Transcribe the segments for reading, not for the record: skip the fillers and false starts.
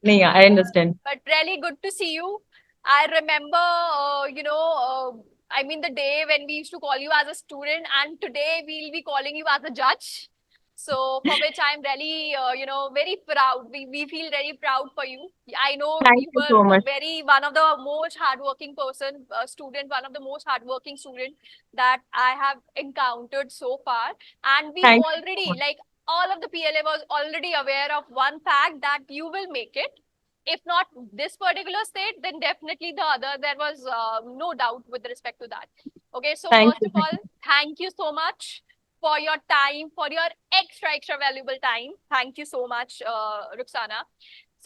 नहीं, I understand. But really good to see you. I remember, I mean, the day when we used to call you as a student, and today we'll be calling you as a judge. So, for which I'm really, very proud. We feel very proud for you. I know Thank you you were so a much. very one of the most hardworking student, one of the most hardworking student that I have encountered so far. And we Thank you so already, much. like, all of the PLA was already aware of one fact that you will make it. If not this particular state, then definitely the other. There was no doubt with respect to that. Okay, so Thank first you. of all, thank you so much for your time, for your extra valuable time. Thank you so much, Ruxana.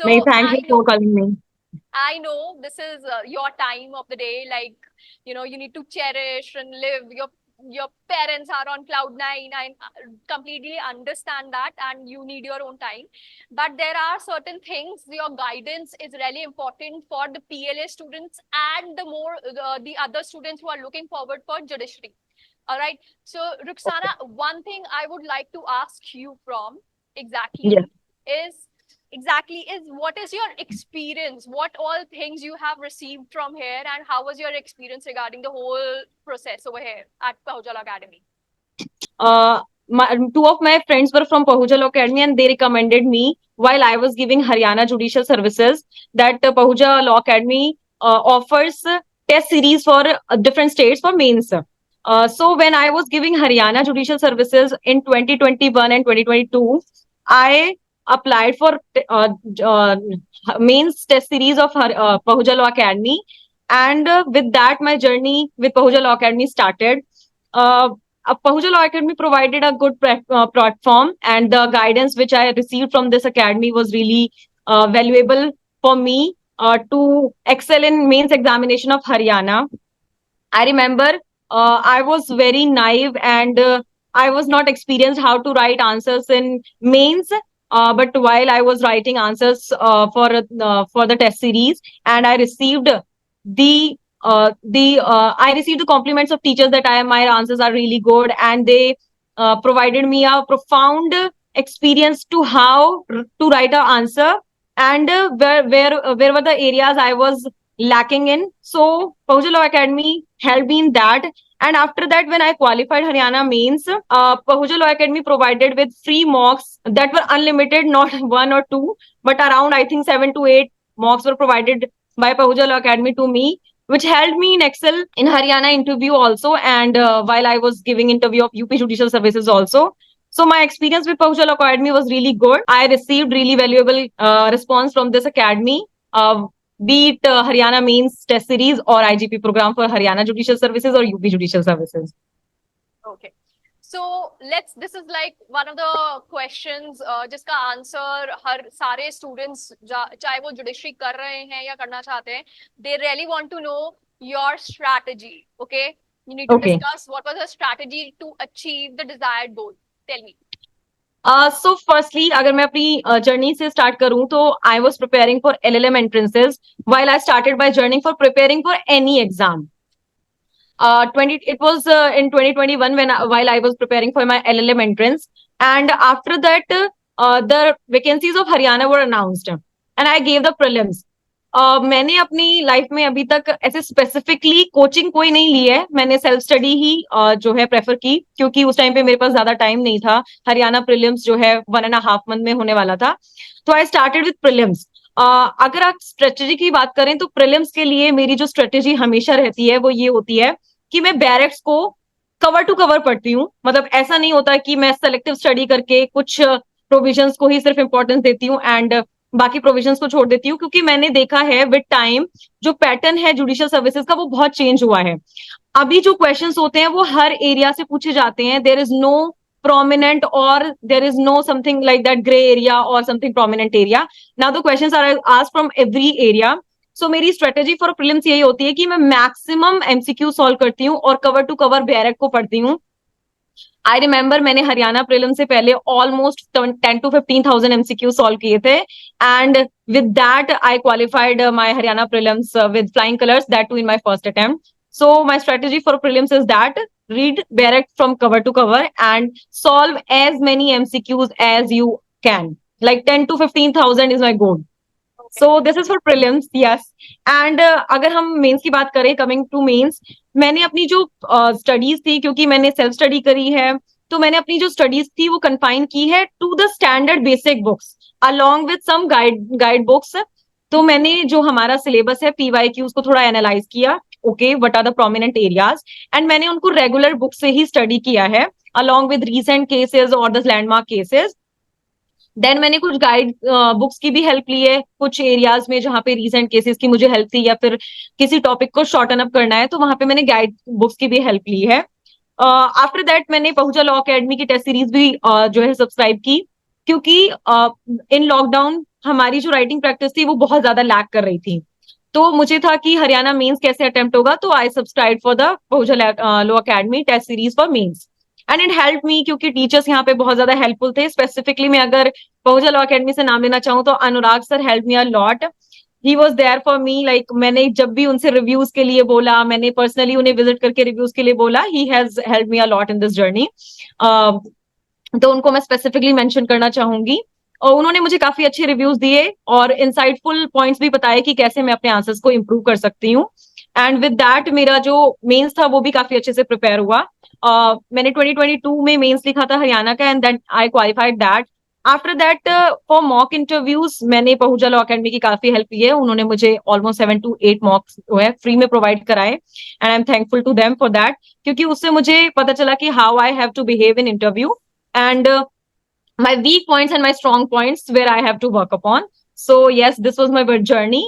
नहीं, So thank you for calling me. I know this is your time of the day. Like, you need to cherish and live. Your parents are on cloud nine. I completely understand that, and you need your own time. But there are certain things. Your guidance is really important for the PLA students and the other students who are looking forward for judiciary. All right. So, Okay. Ruxana, one thing I would like to ask you from Yes. is is what is your experience? What all things you have received from here, and how was your experience regarding the whole process over here at Pahujal Academy? Uh, two of my friends were from Pahuja Law Academy, and they recommended me while I was giving Haryana Judicial Services that Pahuja Law Academy offers test series for different states for mains. So when I was giving Haryana Judicial Services in 2021 and 2022, I applied for uh, mains test series of Pahuja Law Academy, and with that, my journey with Pahuja Law Academy started. Uh, Pahuja Law Academy provided a good platform, and the guidance which I received from this academy was really valuable for me to excel in mains examination of Haryana. I remember I was very naive, and I was not experienced how to write answers in mains. But while I was writing answers for the test series, and I received the compliments of teachers that my answers are really good, and they provided me a profound experience to how to write an answer, and where were the areas I was lacking in. So Pahuja Law Academy helped me in that. And after that, when I qualified Haryana mains, Pahuja Law Academy provided with free mocks that were unlimited, not one or two, but around I think 7 to 8 mocks were provided by Pahuja Law Academy to me, which helped me in excel in Haryana interview also, and while I was giving interview of UP Judicial Services also. So my experience with Pahuja Law Academy was really good. I received really valuable response from this academy. Be it Haryana Mains Test Series or IGP program for Haryana Judicial Services or UP Judicial Services. Okay. So this is like one of the questions जिसका answer हर सारे students चाहे वो judiciary कर रहे हैं या करना चाहते हैं, they really want to know your strategy. Okay, you need to Okay. discuss what was the strategy to achieve the desired goal. Tell me. So firstly, अगर मैं अपनी जर्नी से स्टार्ट करूं तो I was preparing for LLM entrances while I started my journey for preparing for any exam. 20 it was in 2021 while I was preparing for my LLM entrance, and after that the vacancies of Haryana were announced and I gave the prelims. मैंने अपनी life में अभी तक ऐसे specifically coaching कोई नहीं ली है, मैंने सेल्फ स्टडी ही जो है प्रेफर की, क्योंकि उस टाइम पे मेरे पास ज्यादा टाइम नहीं था. हरियाणा प्रीलिम्स जो है 1.5 मंथ में होने वाला था, तो आई स्टार्टेड विद प्रीलिम्स. अगर आप स्ट्रेटेजी की बात करें तो प्रीलिम्स के लिए मेरी जो स्ट्रेटेजी हमेशा रहती है वो ये होती है कि मैं बैरेक्स को कवर टू कवर पढ़ती हूँ. मतलब ऐसा नहीं होता कि मैं सेलेक्टिव स्टडी करके कुछ प्रोविजंस को ही सिर्फ इंपॉर्टेंस देती हूँ एंड बाकी प्रोविजंस को छोड़ देती हूँ, क्योंकि मैंने देखा है विद टाइम जो पैटर्न है जुडिशियल सर्विसेज का वो बहुत चेंज हुआ है. अभी जो क्वेश्चंस होते हैं वो हर एरिया से पूछे जाते हैं. There is no prominent or there is no something like that gray area or something prominent area. Now the questions are asked from every area. So मेरी स्ट्रेटेजी फॉर प्रीलिम्स यही होती है कि मैं मैक्सिमम एमसीक्यू सॉल्व करती हूँ और cover to cover barrack को पढ़ती हूँ. आई रिमेंबर मैंने हरियाणा प्रीलिम से पहले ऑलमोस्ट 10 to 15,000 एमसीक्यू सॉल्व किए थे, and with that I qualified my Haryana prelims with flying colours, that too in my first attempt. So my strategy for prelims is that read direct from cover to cover and solve as many MCQs as you can. Like 10 to 15,000 is my goal. So this is for prelims, yes. And अगर हम mains की बात करें, coming to mains, मैंने अपनी जो studies थी, क्योंकि मैंने सेल्फ स्टडी करी है, तो मैंने अपनी जो स्टडीज थी वो कन्फाइन की है to the standard basic books along with some guide books. तो मैंने जो हमारा सिलेबस है पीवाईक्यू उसको थोड़ा एनालाइज किया. Okay, what are the prominent areas, and मैंने उनको रेगुलर बुक से ही स्टडी किया है अलोंग विद रीसेंट केसेस और द लैंडमार्क केसेस. देन मैंने कुछ गाइड बुक्स की भी हेल्प ली है कुछ एरियाज में जहाँ पे रीसेंट केसेस की मुझे हेल्प थी, या फिर किसी टॉपिक को शॉर्टन अप करना है तो वहां पे मैंने गाइड बुक्स की भी हेल्प ली है. आफ्टर दैट मैंने पहुंचा लॉ अकेडमी की टेस्ट सीरीज भी जो है सब्सक्राइब की, क्योंकि इन लॉकडाउन हमारी जो राइटिंग प्रैक्टिस थी वो बहुत ज्यादा लैक कर रही थी. तो मुझे था कि हरियाणा मेंस कैसे अटेम्प्ट होगा, तो I subscribe for the Pahuncha law academy test series for mains. And it help me, क्योंकि टीचर्स यहाँ पे बहुत ज्यादा हेल्पफुल थे. स्पेसिफिकली मैं अगर पहुंचा लॉ अकेडमी से नाम लेना चाहूँ तो Anurag sir help me a lot. He was there for me, like मैंने जब भी उनसे रिव्यूज के लिए बोला, मैंने पर्सनली उन्हें विजिट करके रिव्यूज के लिए बोला, he has help me a lot in this journey. तो उनको मैं स्पेसिफिकली मेंशन करना चाहूंगी. और उन्होंने मुझे काफी अच्छे रिव्यूज दिए और इंसाइटफुल पॉइंट्स भी बताए कि कैसे मैं अपने आंसर्स को इम्प्रूव कर सकती हूँ. एंड विद दैट मेरा जो मेंस था वो भी काफी अच्छे से प्रिपेयर हुआ. मैंने 2022 में मेंस लिखा था हरियाणा का, and then I qualified that. After that for mock interviews मैंने पहुंचा लॉ अकेडमी की काफी हेल्प की है. उन्होंने मुझे ऑलमोस्ट 7 to 8 मॉक्स जो है फ्री में प्रोवाइड कराए, and I am thankful to them for that, क्योंकि उससे मुझे पता चला कि how I have to behave in interview, and my weak points and my strong points where I have to work upon. So yes, this was my journey,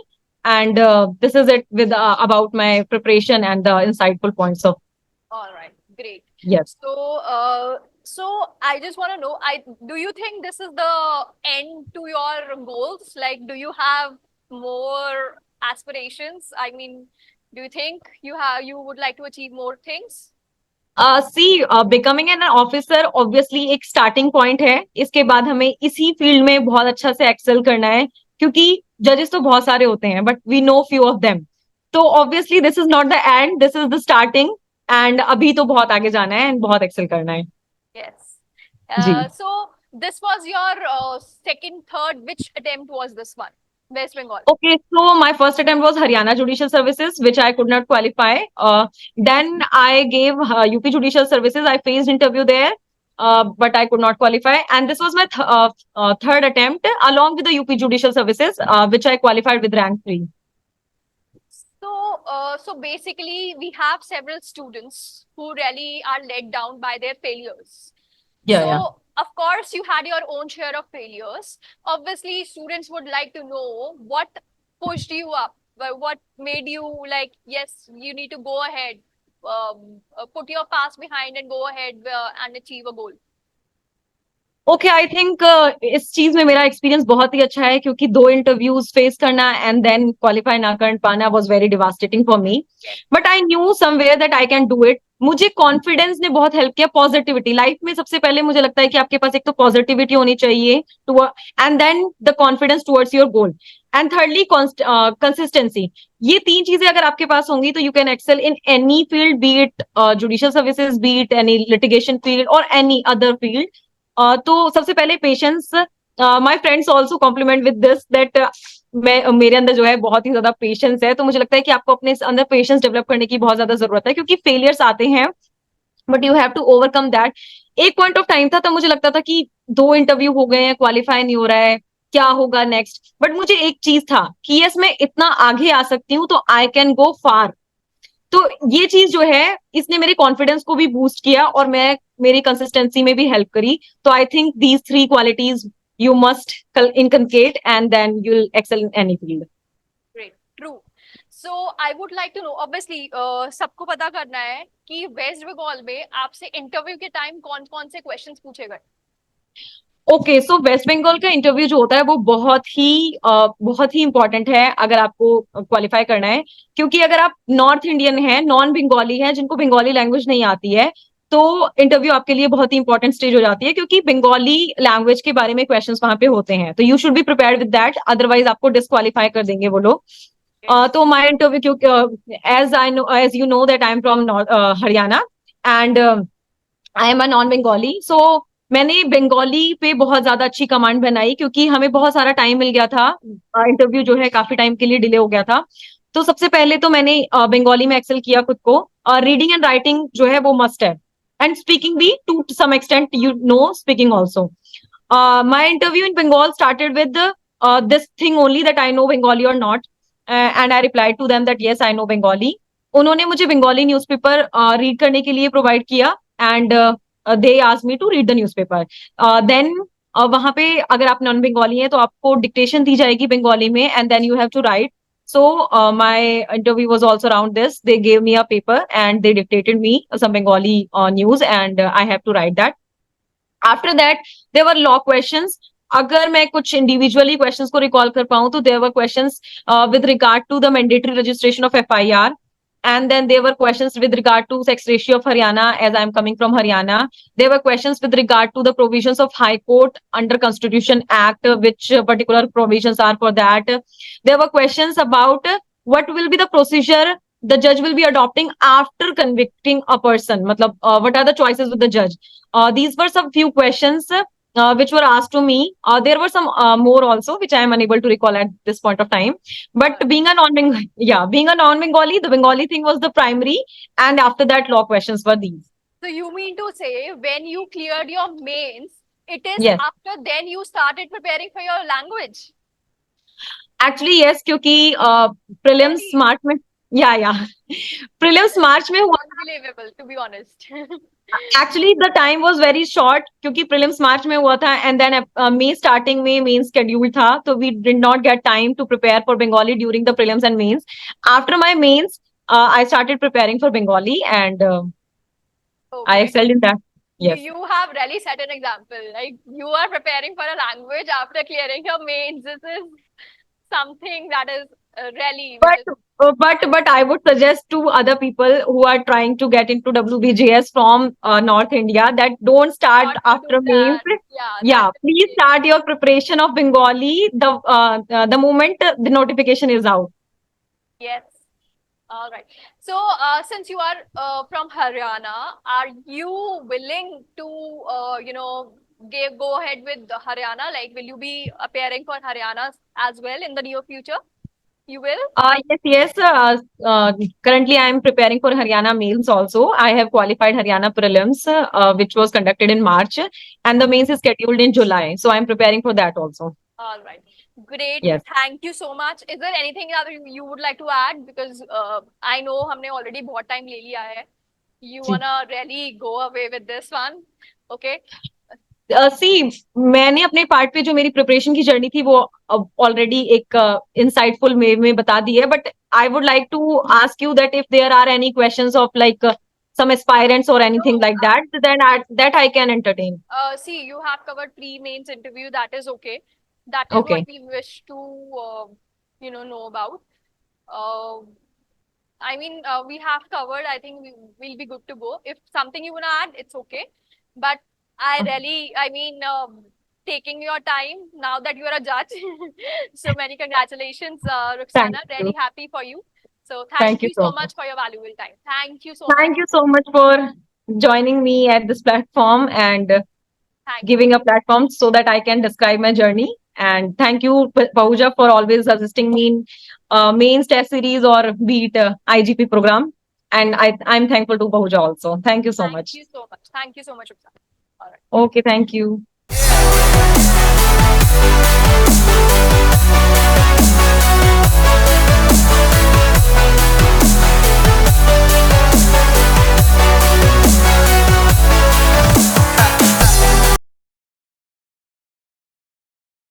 and this is it with about my preparation and the insightful points of. All right, great. Yes. So I just want to know, do you think this is the end to your goals? Like, do you have more aspirations? I mean, do you think you would like to achieve more things? Becoming an officer obviously एक starting point है. इसके बाद हमें इसी field में बहुत अच्छा से एक्सेल करना है, क्योंकि जजेस तो बहुत सारे होते हैं but we know few of them. तो obviously this is not the end, this is the starting, and अभी तो बहुत आगे जाना है एंड बहुत एक्सेल करना है. Yes. जी. So this was your second, third. Which attempt was this one? West Bengal. Okay, so my first attempt was Haryana Judicial Services, which I could not qualify. Then I gave UP Judicial Services. I faced interview there, but I could not qualify. And this was my third attempt, along with the UP Judicial Services, which I qualified with rank 3. So basically, we have several students who really are let down by their failures. Yeah, So, of course, you had your own share of failures. Obviously, students would like to know what pushed you up, what made you like, yes, you need to go ahead, put your past behind and go ahead and achieve a goal. Okay, I think इस चीज में मेरा experience बहुत ही अच्छा है, क्योंकि 2 interviews face करना and then qualify ना कर पाना was very devastating for me. But I knew somewhere that I can do it. मुझे कॉन्फिडेंस ने बहुत हेल्प किया. पॉजिटिविटी लाइफ में सबसे पहले मुझे लगता है कि आपके पास एक तो पॉजिटिविटी होनी चाहिए too, and then the confidence towards your goal, and thirdly consistency. ये 3 चीजें अगर आपके पास होंगी तो you can excel in any field, be it judicial services, be it any litigation field और एनी अदर फील्ड. तो सबसे पहले patience. My friends also compliment with this that मेरे अंदर जो है बहुत ही ज्यादा पेशेंस है. तो मुझे लगता है कि आपको अपने अंदर पेशेंस डेवलप करने की बहुत ज्यादा जरूरत है, क्योंकि फेलियर्स आते हैं but you have to overcome that. एक पॉइंट ऑफ टाइम था तब मुझे लगता था कि 2 इंटरव्यू हो गए हैं, क्वालिफाई नहीं हो रहा है, क्या होगा नेक्स्ट. बट मुझे एक चीज था कि यस मैं इतना आगे आ सकती हूँ, तो आई कैन गो फार. तो ये चीज जो है इसने मेरे कॉन्फिडेंस को भी बूस्ट किया और मैं मेरी कंसिस्टेंसी में भी हेल्प करी. तो I think these 3 qualities you must inculcate, and then you'll excel in any field. Great, true. So I would like to know, obviously, सबको पता करना है कि वेस्ट बंगाल में आपसे इंटरव्यू के टाइम कौन कौन से क्वेश्चंस पूछे गए. ओके, सो वेस्ट बंगाल का इंटरव्यू जो होता है वो बहुत ही इंपॉर्टेंट है अगर आपको क्वालिफाई करना है, क्योंकि अगर आप नॉर्थ इंडियन है, नॉन बंगाली है, जिनको बंगाली लैंग्वेज नहीं आती है, तो इंटरव्यू आपके लिए बहुत ही इंपॉर्टेंट स्टेज हो जाती है, क्योंकि बंगाली लैंग्वेज के बारे में क्वेश्चंस वहां पे होते हैं. तो you should be prepared with that, otherwise आपको डिस्क्वालीफाई कर देंगे वो लोग. तो माय इंटरव्यू, क्योंकि as you know that I am from Haryana, and I am a non Bengali. So मैंने बंगाली पे बहुत ज्यादा अच्छी कमांड बनाई क्योंकि हमें बहुत सारा टाइम मिल गया था। इंटरव्यू जो है काफी टाइम के लिए डिले हो गया था। तो सबसे पहले तो मैंने बंगाली में एक्सेल किया खुद को। रीडिंग एंड राइटिंग जो है वो मस्ट है, एंड स्पीकिंग भी to some extent, you know speaking also. My interview in Bengal started with this thing only, that I know Bengali or not, and I replied to them that yes, I know Bengali. उन्होंने मुझे Bengali newspaper read करने के लिए provide किया, and they asked me to read the newspaper. Then वहां पे अगर आप नॉन बंगाली हैं तो आपको डिक्टेशन दी जाएगी बंगाली में, and then you have to write. So my interview was also around this. They gave me a paper and they dictated me some Bengali news, and I have to write that. After that, there were law questions. अगर मैं कुछ individually questions को recall कर पाऊं तो there were questions with regard to the mandatory registration of FIR, and then there were questions with regard to sex ratio of Haryana, as I am coming from Haryana. There were questions with regard to the provisions of High Court under Constitution Act, which particular provisions are for that. There were questions about what will be the procedure the judge will be adopting after convicting a person. मतलब what are the choices with the judge? These were some few questions which were asked to me. There were some more also, which I am unable to recall at this point of time. But being a non-Bengali, yeah, being a non-Bengali, the Bengali thing was the primary, and after that, law questions were these. So you mean to say when you cleared your mains, it is Yes. after then you started preparing for your language? Actually, yes, क्योंकि prelims Really? March में, yeah, prelims March में हुआ। Unbelievable, to be honest. Actually, the time was very short क्योंकि prelims March में हुआ था, and then May starting में main schedule था, so we did not get time to prepare for Bengali during the prelims and mains. After my mains, I started preparing for Bengali, and I Okay. excelled in that. Yes. You have really set an example. Like you are preparing for a language after clearing your mains. This is something that is really. But I would suggest to other people who are trying to get into WBJS from North India that don't start Not to after do mains. that. Yeah. Yeah, that is please it. start your preparation of Bengali the moment the notification is out. Yes. All right. So, since you are from Haryana, are you willing to, go ahead with the Haryana? Like, will you be appearing for Haryana as well in the near future? You will? Yes. Currently, I am preparing for Haryana mains also. I have qualified Haryana prelims, which was conducted in March, and the mains is scheduled in July. So I am preparing for that also. All right. Great. Yes. Thank you so much. Is there anything that you would like to add? Because I know हमने already बहुत time ले लिया है. You wanna really go away with this one? Okay. सी मैंने अपने part पे जो मेरी प्रिपरेशन की जर्नी थी वो ऑलरेडी एक इंसाइटफुल वे में बता दी है, but I would like to ask you that if there are any questions of like some aspirants or anything like that, then that I can entertain. See, you have covered pre-mains interview. That is okay. That is Okay. what we wish to, know about. I mean, we have covered. I think we'll be good to go. If something you wanna add, it's okay. But I mean, taking your time now that you are a judge. So many congratulations, Ruxana. Thank Really you. happy for you. So thank you so much for your valuable time. Thank you so much. Thank you so much for joining me at this platform and Thank you. giving a platform so that I can describe my journey. And thank you, Pahuja, for always assisting me in mains test series or be it IGP program. And I'm thankful to Pahuja also. Thank you so much. Thank you so much. Thank you so much, Ruxana. All right. Okay, thank you.